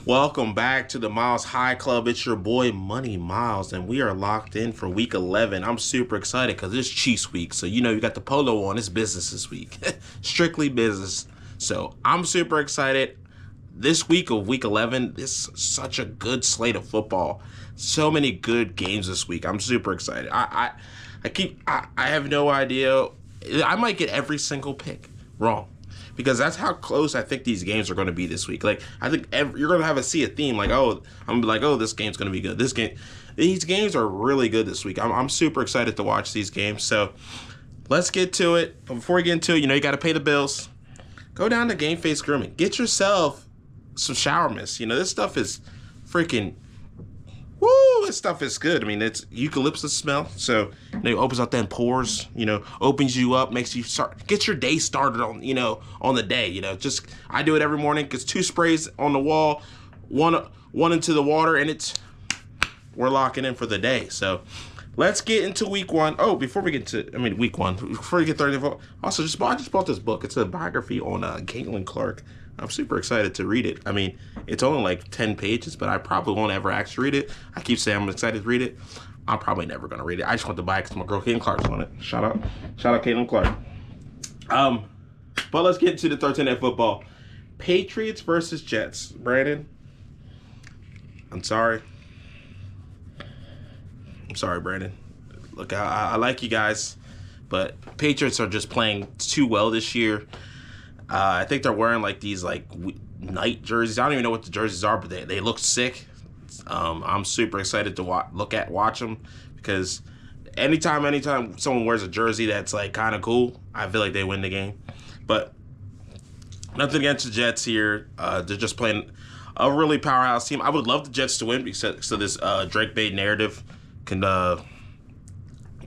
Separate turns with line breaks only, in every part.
Welcome back to the Miles High Club. It's your boy Money Miles, and we are locked in for week 11. I'm super excited because it's Chiefs week. So, you got the polo on. It's business this week. Strictly business. So, I'm super excited. This week of week 11 is such a good slate of football. So many good games this week. I'm super excited. I have no idea. I might get every single pick wrong, because that's how close I think these games are going to be this week. Like, I think you're going to see a theme. Like, I'm going to be like, oh, this game's going to be good. These games are really good this week. I'm super excited to watch these games. So let's get to it. But before we get into it, you got to pay the bills. Go down to Game Face Grooming. Get yourself some shower mist. This stuff is freaking, woo, this stuff is good. I mean, it's eucalyptus smell. So, it opens up them pores, opens you up, makes you get your day started on the day. I do it every morning. Gets 2 sprays on the wall, one into the water, and we're locking in for the day. So let's get into week 1. Oh, before we get to, week 1, before we get 34, also, I just bought this book. It's a biography on Caitlin Clark. I'm super excited to read it. It's only like 10 pages, but I probably won't ever actually read it. I keep saying I'm excited to read it. I'm probably never going to read it. I just want to buy it because my girl Caitlin Clark's on it. Shout out Caitlin Clark. But let's get to the Thursday Night Football. Patriots versus Jets. Brandon, I'm sorry, Brandon. Look, I like you guys, but Patriots are just playing too well this year. I think they're wearing like these night jerseys. I don't even know what the jerseys are, but they look sick. I'm super excited to watch them, because anytime someone wears a jersey that's like kind of cool, I feel like they win the game. But nothing against the Jets here. They're just playing a really powerhouse team. I would love the Jets to win, so this Drake Bay narrative can go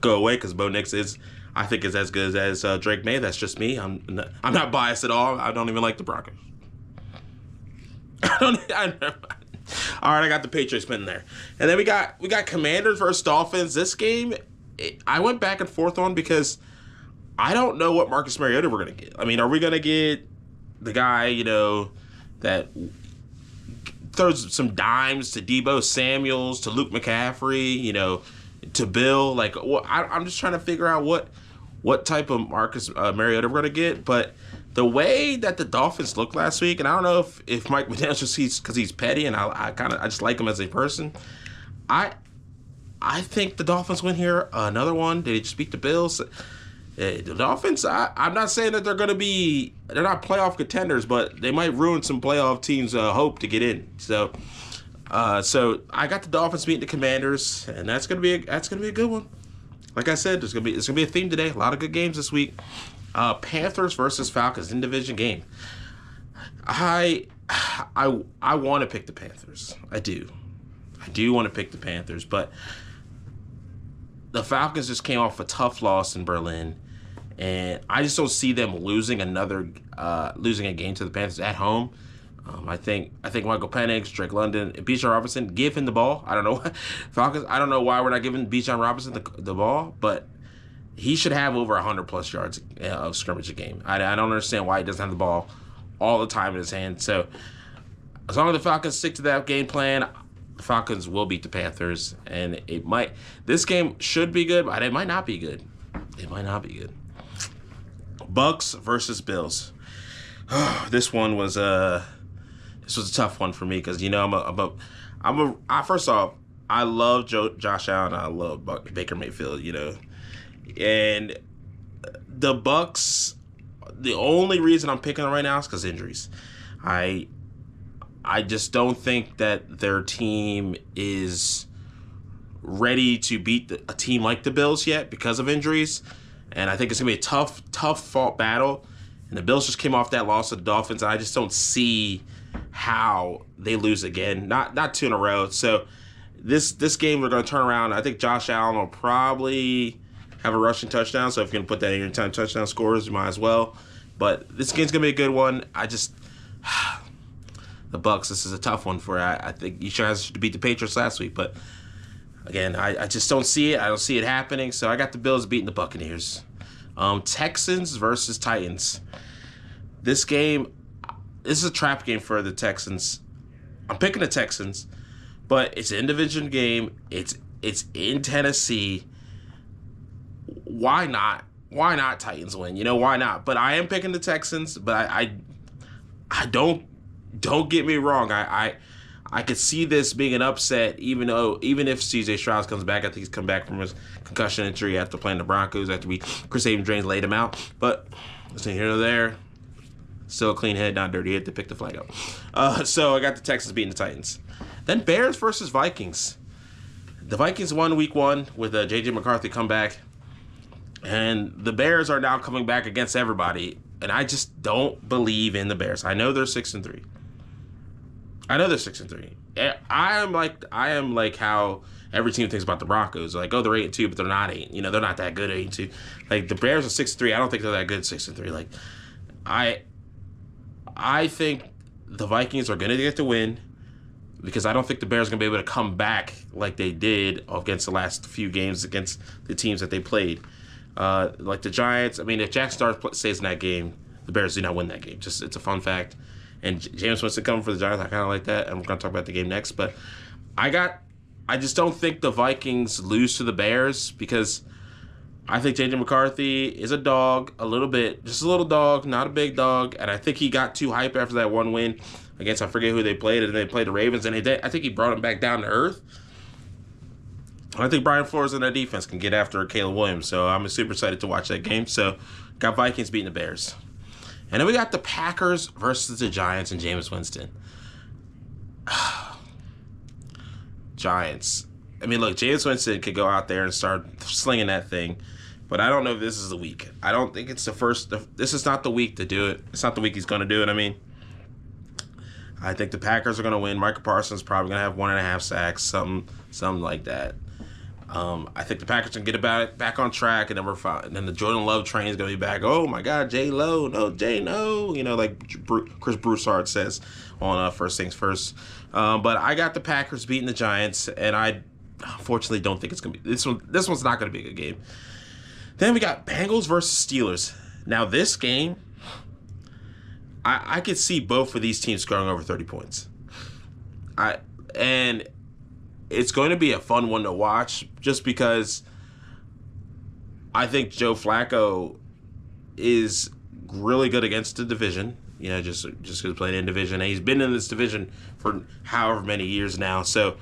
away, because Bo Nix is as good as Drake May. That's just me. I'm not biased at all. I don't even like the Broncos. All right, I got the Patriots pin there, and then we got Commanders versus Dolphins. This game, I went back and forth on, because I don't know what Marcus Mariota we're gonna get. Are we gonna get the guy that throws some dimes to Deebo Samuels, to Luke McCaffrey, to Bill? I'm just trying to figure out what type of Marcus Mariota we're going to get. But the way that the Dolphins looked last week, and I don't know if Mike McDaniels just because he's petty, and I just like him as a person. I think the Dolphins win here. Another one. They just beat the Bills. The Dolphins, I'm not saying that they're not playoff contenders, but they might ruin some playoff teams' hope to get in. So I got the Dolphins beating the Commanders, and that's gonna be a good one. Like I said, it's gonna be a theme today. A lot of good games this week. Panthers versus Falcons in division game. I want to pick the Panthers. I do want to pick the Panthers, but the Falcons just came off a tough loss in Berlin, and I just don't see them losing a game to the Panthers at home. I think Michael Penix, Drake London, Bijan Robinson, give him the ball. I don't know, Falcons. I don't know why we're not giving Bijan Robinson the ball, but he should have over 100+ yards of scrimmage a game. I don't understand why he doesn't have the ball all the time in his hand. So as long as the Falcons stick to that game plan, the Falcons will beat the Panthers, and this game should be good, but it might not be good. Bucks versus Bills. This one was a tough one for me, because first off, I love Josh Allen. I love Baker Mayfield. And the Bucks. The only reason I'm picking them right now is because injuries. I just don't think that their team is ready to beat a team like the Bills yet because of injuries, and I think it's gonna be a tough fought battle. And the Bills just came off that loss to the Dolphins, and I just don't see how they lose again. Not 2 in a row. So this game we're going to turn around. I think Josh Allen will probably have a rushing touchdown. So if you're going to put that in your touchdown scores, you might as well. But this game's going to be a good one. The Bucks, this is a tough one for. I think you guys should beat the Patriots last week, but again, I just don't see it. I don't see it happening. So I got the Bills beating the Buccaneers. Texans versus Titans. This is a trap game for the Texans. I'm picking the Texans, but it's an in-division game. It's in Tennessee. Why not? Why not Titans win? Why not? But I am picking the Texans, but I don't get me wrong. I could see this being an upset, even if C.J. Stroud comes back. I think he's come back from his concussion injury after playing the Broncos after Chris Drains laid him out. But listen, here or there, still a clean head, not dirty hit to pick the flag up. So I got the Texans beating the Titans. Then Bears versus Vikings. The Vikings won week 1 with a J.J. McCarthy comeback. And the Bears are now coming back against everybody. And I just don't believe in the Bears. I know they're 6-3. I know they're 6-3. I am like how every team thinks about the Broncos. Like, oh, they're 8-2, but they're not 8. They're not that good 8-2. Like, the Bears are 6-3. I don't think they're that good 6-3. Like, I think the Vikings are going to get the win because I don't think the Bears are going to be able to come back like they did against the last few games against the teams that they played. Like the Giants. I mean, if Jack Starr stays in that game, the Bears do not win that game. Just, it's a fun fact. And James Winston coming for the Giants, I kind of like that. And we're going to talk about the game next. But I just don't think the Vikings lose to the Bears because I think J.J. McCarthy is a dog, a little bit, just a little dog, not a big dog. And I think he got too hype after that one win against, I forget who they played, and they played the Ravens. And I think he brought him back down to earth. I think Brian Flores and their defense can get after Caleb Williams. So I'm super excited to watch that game. So got Vikings beating the Bears. And then we got the Packers versus the Giants and Jameis Winston. Giants. I mean, look, Jameis Winston could go out there and start slinging that thing. But I don't know if this is the week. I don't think it's the first. This is not the week to do it. It's not the week he's going to do it. I mean, I think the Packers are going to win. Michael Parsons is probably going to have 1.5 sacks, something like that. I think the Packers can get back on track, and then we're fine. And then the Jordan Love train is going to be back. Oh, my God, J-Lo. No, J, no. Like Chris Broussard says on First Things First. But I got the Packers beating the Giants, and I unfortunately don't think it's going to be. This one's not going to be a good game. Then we got Bengals versus Steelers. Now, this game, I could see both of these teams scoring over 30 points. And it's going to be a fun one to watch just because I think Joe Flacco is really good against the division. Just because playing in division. And he's been in this division for however many years now. So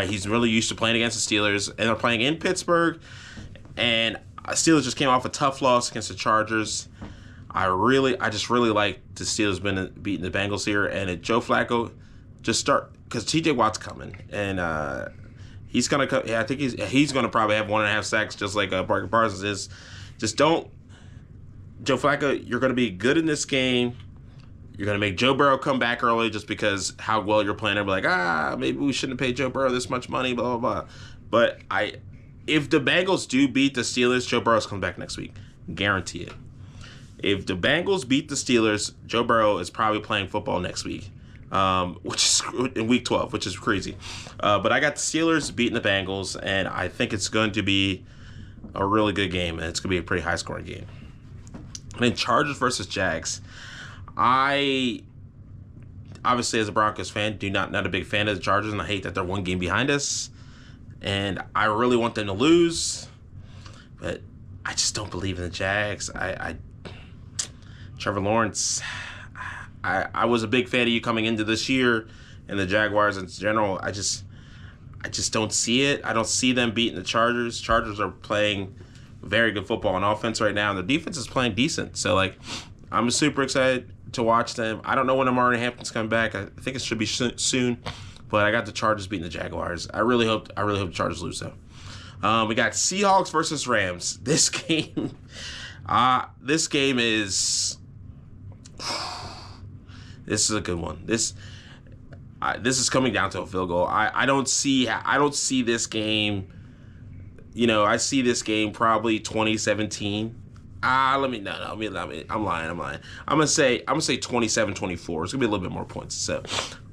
he's really used to playing against the Steelers. And they're playing in Pittsburgh. And Steelers just came off a tough loss against the Chargers. I just really like the Steelers beating the Bengals here. And Joe Flacco just start because T.J. Watt's coming, and he's gonna come. Yeah, I think he's gonna probably have 1.5 sacks, just like Parker Parsons is. Just don't, Joe Flacco. You're gonna be good in this game. You're gonna make Joe Burrow come back early just because how well you're playing. They'll be like, maybe we shouldn't have paid Joe Burrow this much money, blah blah blah. But if the Bengals do beat the Steelers, Joe Burrow's coming back next week, guarantee it. If the Bengals beat the Steelers, Joe Burrow is probably playing football next week. Which is in week 12, which is crazy. But I got the Steelers beating the Bengals, and I think it's going to be a really good game, and it's going to be a pretty high-scoring game. And then Chargers versus Jags. I, obviously, as a Broncos fan, not a big fan of the Chargers, and I hate that they're one game behind us. And I really want them to lose, but I just don't believe in the Jags. Trevor Lawrence... I was a big fan of you coming into this year, and the Jaguars in general. I just don't see it. I don't see them beating the Chargers. Chargers are playing very good football on offense right now, and the defense is playing decent. So, I'm super excited to watch them. I don't know when Amari Hampton's coming back. I think it should be soon, but I got the Chargers beating the Jaguars. I really hope the Chargers lose though. We got Seahawks versus Rams. This game is. This is a good one. This is coming down to a field goal. I don't see this game. I see this game probably 2017. I'm lying. I'm gonna say 27-24. It's gonna be a little bit more points. So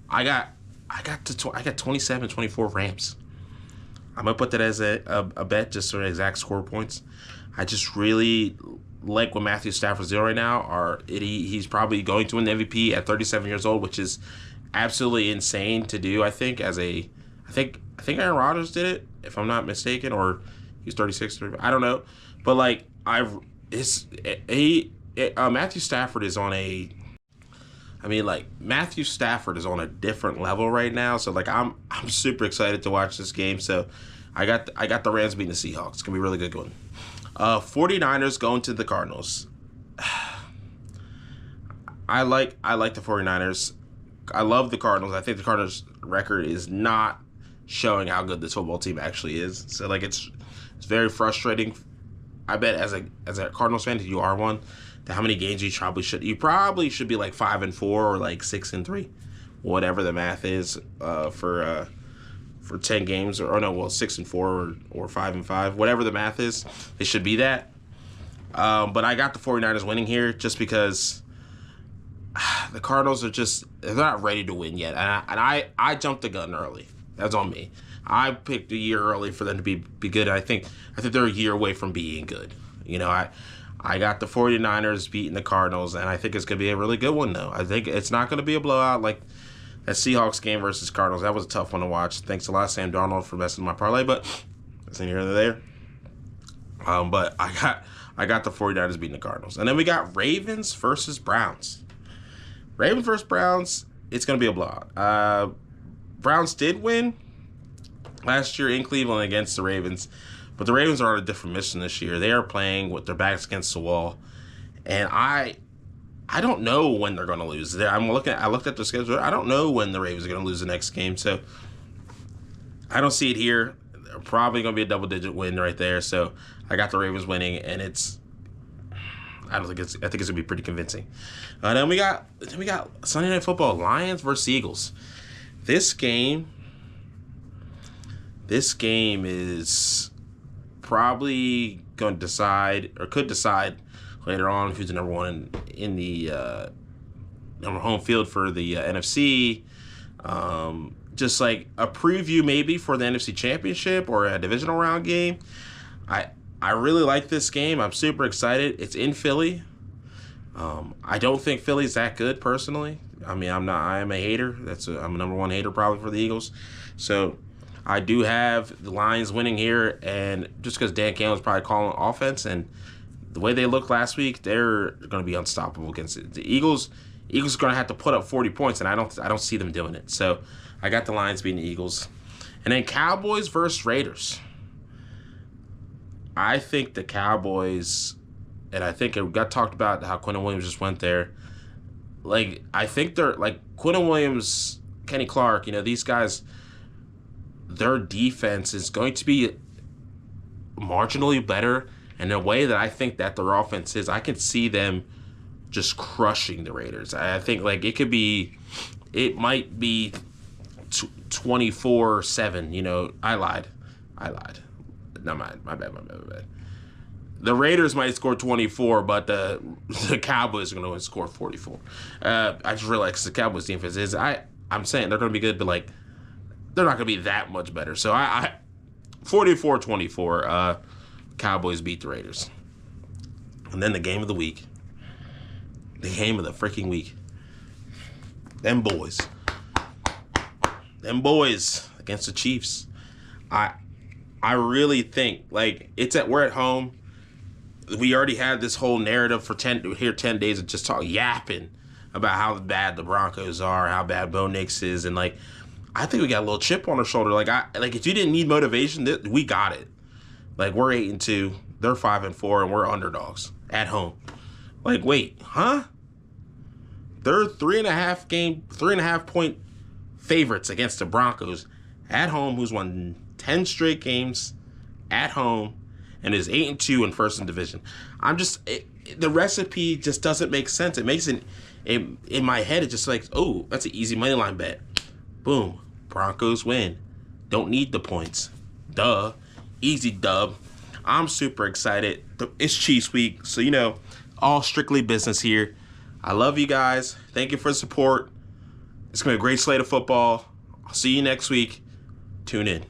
I got 27-24 Rams. I'm gonna put that as a bet, just for exact score points. I just really like what Matthew Stafford's doing right now. He's probably going to win the MVP at 37 years old, which is absolutely insane to do. I think Aaron Rodgers did it, if I'm not mistaken, or he's 36. I don't know, but like Matthew Stafford is on a. I mean, like Matthew Stafford is on a different level right now. So like I'm super excited to watch this game. So I got the Rams beating the Seahawks. It's gonna be a really good one. 49ers going to the Cardinals. I like the 49ers. I love the Cardinals. I think the Cardinals record is not showing how good this football team actually is. So like it's very frustrating. I bet as a Cardinals fan, if you are one, to how many games you probably should be like 5-4 or like 6-3, whatever the math is for 10 games, or no, well 6-4 or 5-5, whatever the math is, it should be that. But I got the 49ers winning here just because the Cardinals they're not ready to win yet, and I jumped the gun early. That's on me. I picked a year early for them to be good. I think they're a year away from being good. You know, I got the 49ers beating the Cardinals, and I think it's going to be a really good one, though. I think it's not going to be a blowout like that Seahawks game versus Cardinals. That was a tough one to watch. Thanks a lot, Sam Darnold, for messing my parlay, but that's neither here nor there. But I got the 49ers beating the Cardinals. And then we got Ravens versus Browns. Ravens versus Browns, it's going to be a blowout. Browns did win last year in Cleveland against the Ravens, but the Ravens are on a different mission this year. They are playing with their backs against the wall, and I don't know when they're going to lose. I looked at the schedule. I don't know when the Ravens are going to lose the next game, so I don't see it here. They're probably going to be a double-digit win right there. So I got the Ravens winning, and I think it's going to be pretty convincing. Then we got Sunday Night Football, Lions versus Eagles. This game is probably going to decide, or could decide later on, who's the number one in the number home field for the NFC. Just like a preview maybe for the NFC Championship or a divisional round game. I really like this game. I'm super excited. It's in Philly. I don't think Philly's that good personally. I mean, I am a hater. I'm a number one hater probably for the Eagles. So I do have the Lions winning here, and just because Dan Campbell's probably calling offense, and the way they looked last week, they're going to be unstoppable against it. The Eagles are going to have to put up 40 points, and I don't see them doing it. So I got the Lions beating the Eagles. And then Cowboys versus Raiders. I think the Cowboys, and I think it got talked about how Quentin Williams just went there. Like, I think they're, like, Quentin Williams, Kenny Clark, you know, these guys, their defense is going to be marginally better in a way that I think that their offense is. I can see them just crushing the Raiders. I think, like, it might be 24-7, you know. I lied. No, my bad. The Raiders might score 24, but the Cowboys are going to score 44. I just realized the Cowboys defense is. I'm saying they're going to be good, but like they're not going to be that much better. So I 44-24. Cowboys beat the Raiders. And then the game of the week. The game of the freaking week. Them boys against the Chiefs. I really think like we're at home. We already had this whole narrative for 10 days of just yapping about how bad the Broncos are, how bad Bo Nix is, and like I think we got a little chip on our shoulder. Like if you didn't need motivation, we got it. Like we're 8-2, they're 5-4, and we're underdogs at home. Like wait, huh? They're 3.5 point favorites against the Broncos at home, who's won 10 straight games at home and is 8-2 in first in division. The recipe just doesn't make sense. It makes it in my head. It's just like, oh, that's an easy money line bet. Boom, Broncos win. Don't need the points. Duh, easy dub. I'm super excited. It's Chiefs week, so you know, all strictly business here. I love you guys. Thank you for the support. It's gonna be a great slate of football. I'll see you next week. Tune in.